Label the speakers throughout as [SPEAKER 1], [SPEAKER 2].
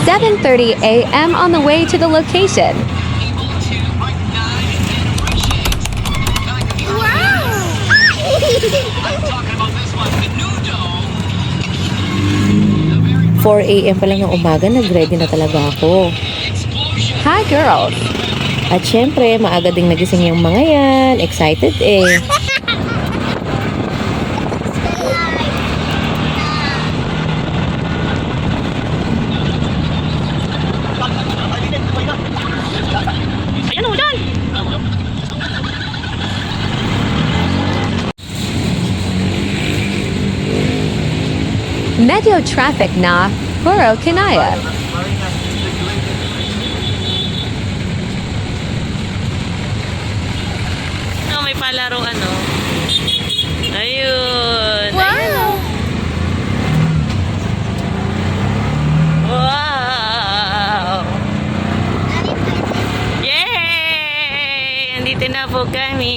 [SPEAKER 1] 7:30 a.m. on the way to the location.
[SPEAKER 2] Wow! 4 a.m. pa lang ng umaga, nag-ready na talaga ako.
[SPEAKER 1] Hi girls!
[SPEAKER 2] At syempre, maaga ding nagising yung mga yan. Excited eh.
[SPEAKER 3] Ayan o, dyan!
[SPEAKER 1] Medyo traffic na, puro kinaya.
[SPEAKER 3] Oh, may palaro ano. Ayun.
[SPEAKER 1] Wow!
[SPEAKER 3] Ayun, oh. Wow! Yay! Andito na po kami.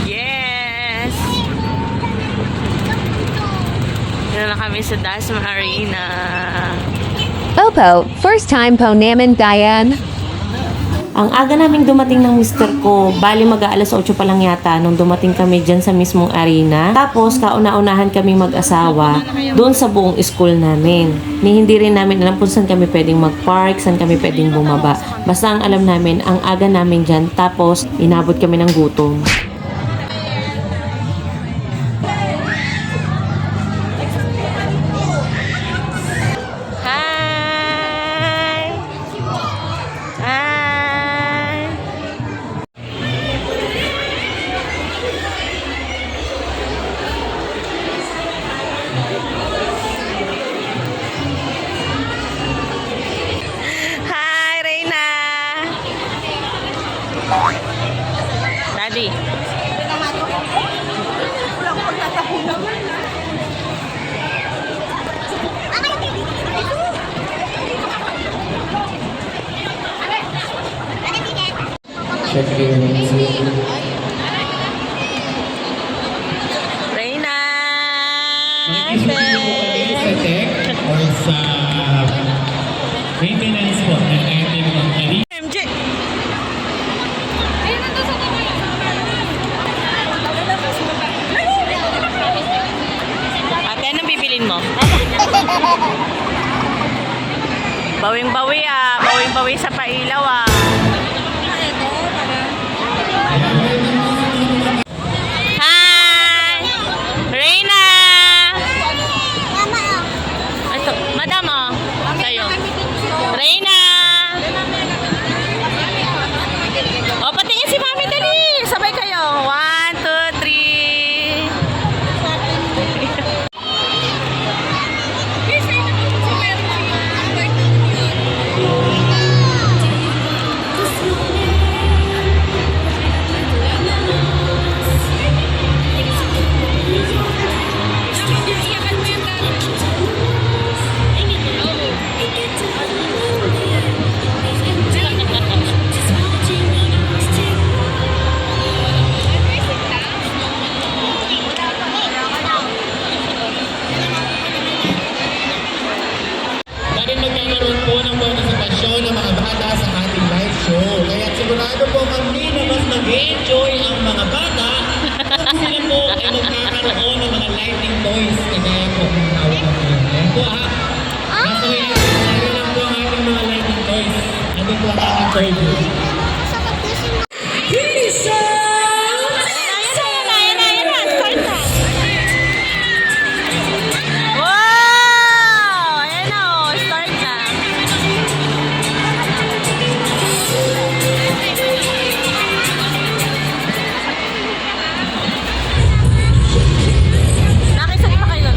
[SPEAKER 3] Yes! Dito na kami sa Dasma Arena.
[SPEAKER 1] Opo, first time po namin Diane.
[SPEAKER 2] Ang aga naming dumating ng mister ko, bali mag-aalas 8 pa lang yata nung dumating kami dyan sa mismong arena. Tapos kauna-unahan kaming mag-asawa doon sa buong school namin. Hindi rin namin alam kung saan kami pwedeng mag-park, saan kami pwedeng bumaba. Basta ang alam namin, ang aga namin dyan, tapos inabot kami ng gutom.
[SPEAKER 3] Hi! Hi! Hi, Reina! Daddy. Reina!
[SPEAKER 4] Or sa maintenance po ng ating mga
[SPEAKER 3] MJ! Ate, anong bibilin mo? Bawing-bawi ah. Bawing-bawi sa pailaw ah. Hi! Reina! Ito, madam oh. Sa'yo. Reina! O, patingin si mami dali. Sabay kayo. 1, 2, 3.
[SPEAKER 4] Dahil magkakaroon po ng partisipasyon ng mga bata sa ating live show. Kaya sigurado po kami na mas mag-enjoy ang mga bata kung sila po ay magkakaroon ng mga lighting toys kagaya po ng tawag ko po. Ayan po ha. Nasa ngayon lang po ang ating mga lighting toys. Ano po ang ating toys?
[SPEAKER 3] Wow! Ayan na oh. Start na. Nakisag pa kayo.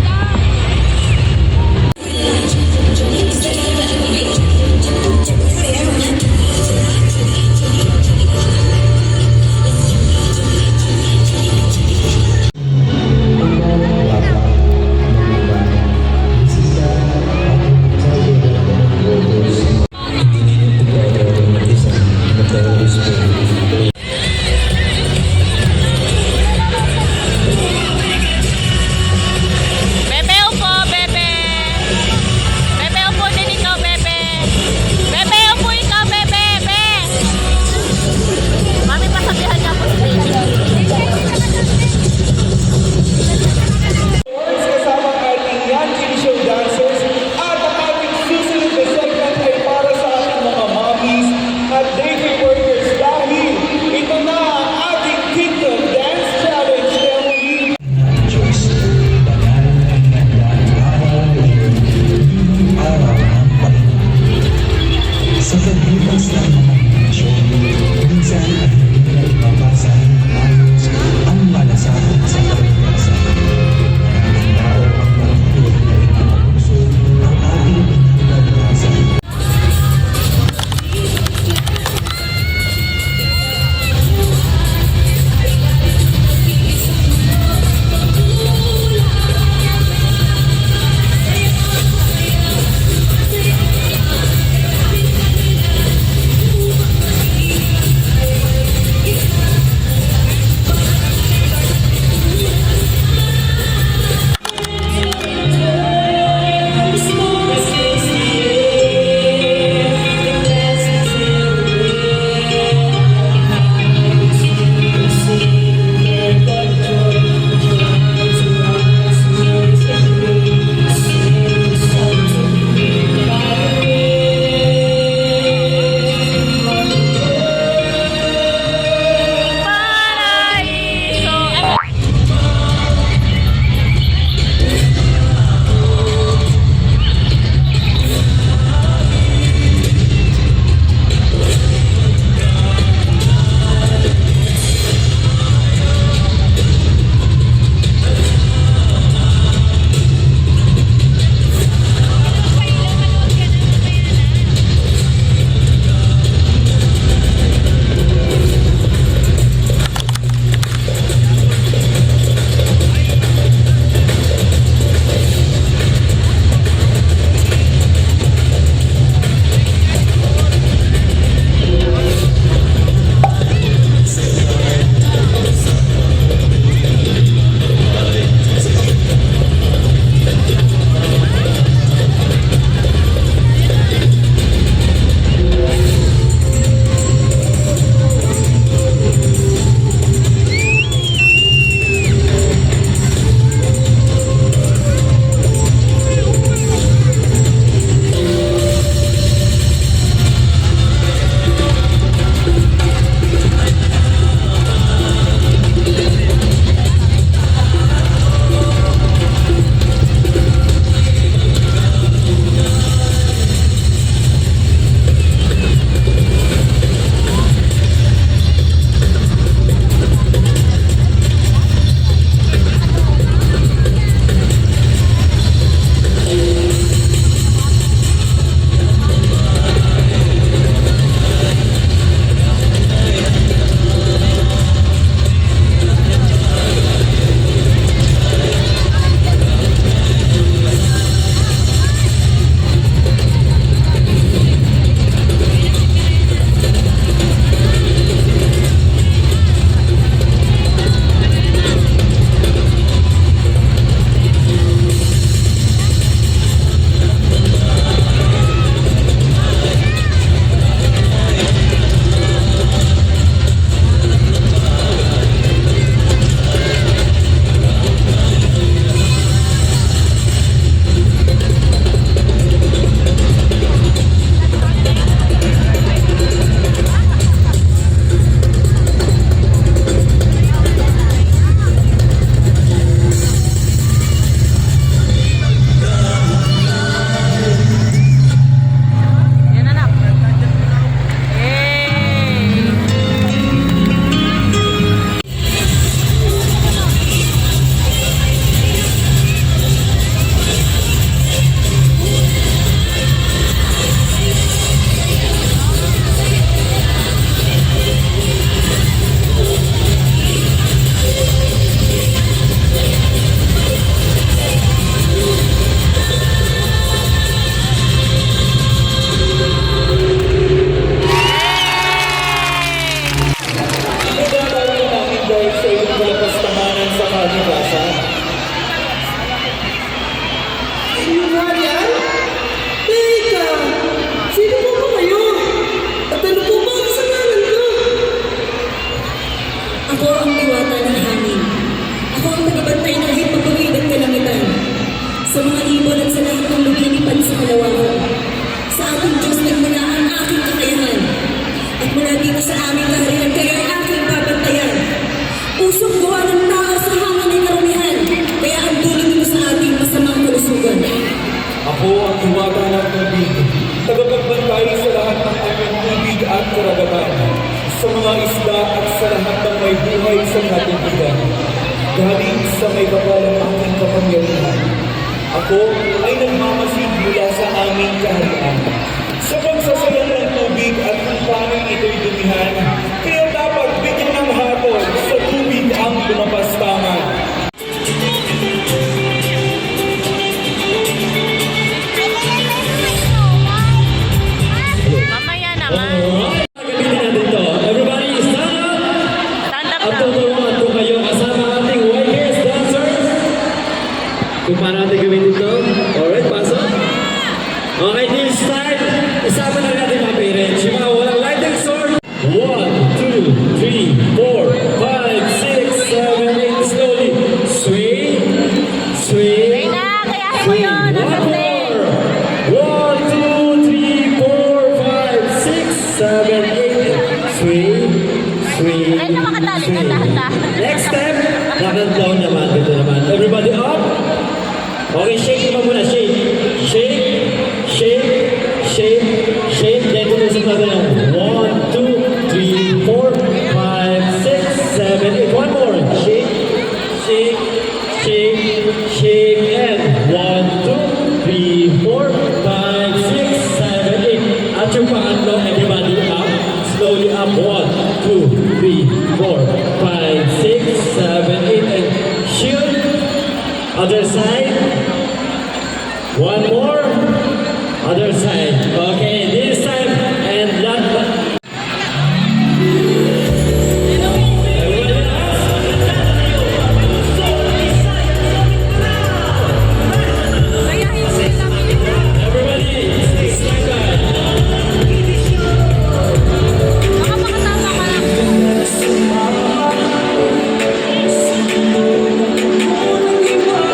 [SPEAKER 5] kaharian? Teka! Sino po ba kayo? At ano po ba ang kasalanan ko?
[SPEAKER 6] Ako ang diwata ng hangin. Ako ang tagabantay ng hipagpagawid at kalangitan. Sa mga ibon at sa lahat ng lumilipad sa kalawakan. Sa aking Diyos nagmula ang aking kakayahan. At mula dito sa aming kaharian kayo ay aking babantayan. Pusong gawa ng tao sa hangin ay karumihan. Kaya ang dulot nito sa ating masamang kalusugan.
[SPEAKER 7] Ako ang hiwaga ng tubig, tagapagbantay sa lahat ng aming tubig at karagatan, sa mga isda at sa lahat ng may buhay sa ating bigan. Galing sa may kapal ng aking kapangyarihan. Ako ay nagmamasid mula sa aming kaharian. Sa pagsasayang ng tubig at kung paano ito'y dumihan, kaya dapat bigyan ng hatol sa tubig ang lumapastangan.
[SPEAKER 3] Mamaya naman.
[SPEAKER 4] Gamitin natin to. Everybody, stand up!
[SPEAKER 3] Stand up
[SPEAKER 4] At
[SPEAKER 3] daw.
[SPEAKER 4] tuturuan ko kayo kasama ating YKS dancers. Kung paano natin gamitin to. Alright, pasok. Okay, team start. Isama na natin mga parents. Yung mga walang lighting sword. 1, 2, 3, 4, 5, 6, 7, 8. Slowly. Sway. Sway.
[SPEAKER 3] Reyna, kayahin mo yun.
[SPEAKER 4] One
[SPEAKER 3] Nasa
[SPEAKER 4] more. 1, 2, 3, 4, 5, 6, 7, 8. Sway. Sway.
[SPEAKER 3] Reyna, makatali ka
[SPEAKER 4] sway.
[SPEAKER 3] dahan-dahan.
[SPEAKER 4] Next step. Lakad down naman. Dito naman. Everybody up. Okay, shake mo muna. Shake. Shake. Shake. Shake. Shake. Then tutusok natin ang 1, 2, 3, 4, 5, 6, 7, 8. One more. Shake. Shake. Shake. Shake. And 1, 2, 3, 4, 5, 6, 7, 8. At yung pangatlo, everybody up. Slowly up. 1, 2, 3, 4, 5, 6, 7, 8. And shield. Other side. One more. Other side. Okay, this time. And last one. Everybody else. Everybody, stand by. Shake.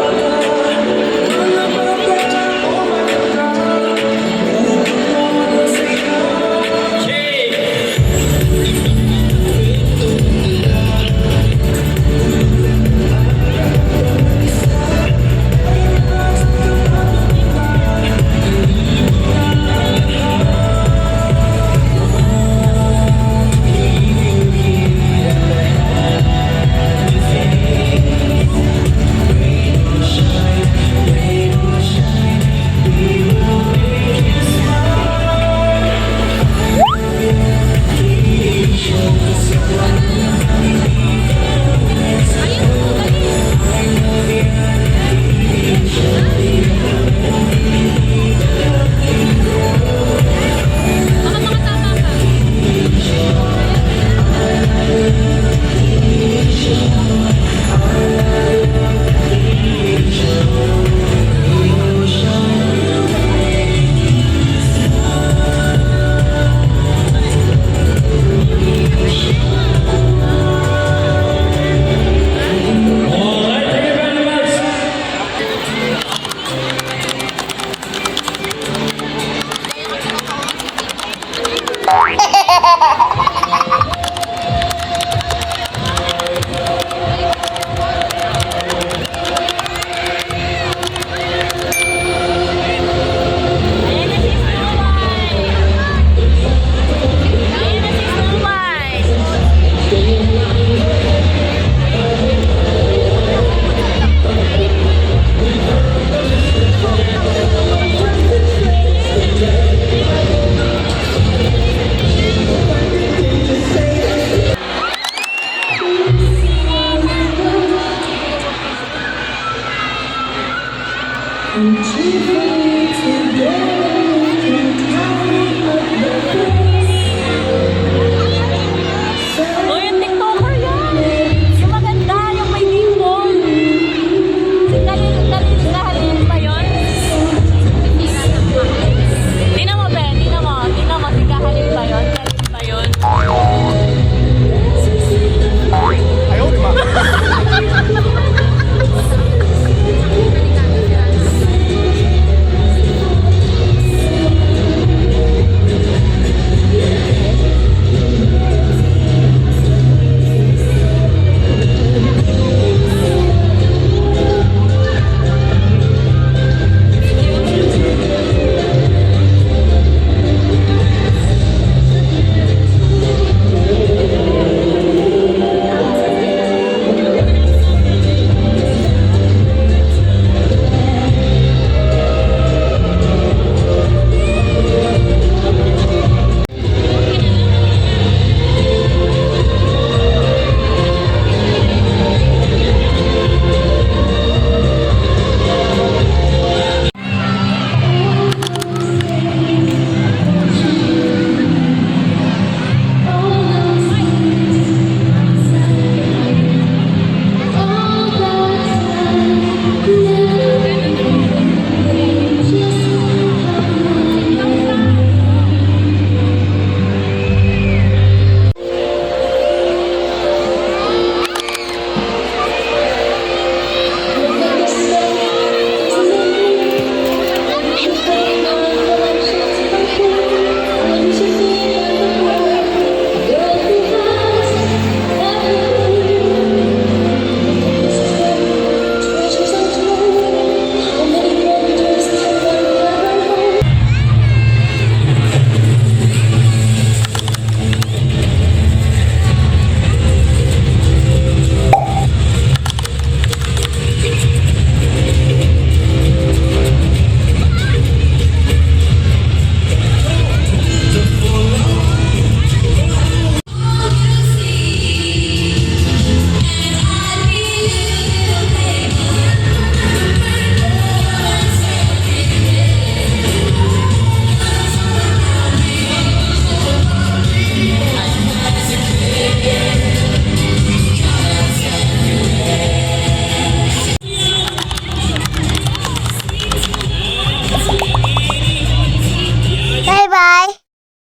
[SPEAKER 4] All right, thank you very much.
[SPEAKER 3] Ayan na si Snow White. Ayan na si Snow White.
[SPEAKER 6] I'm too afraid to go.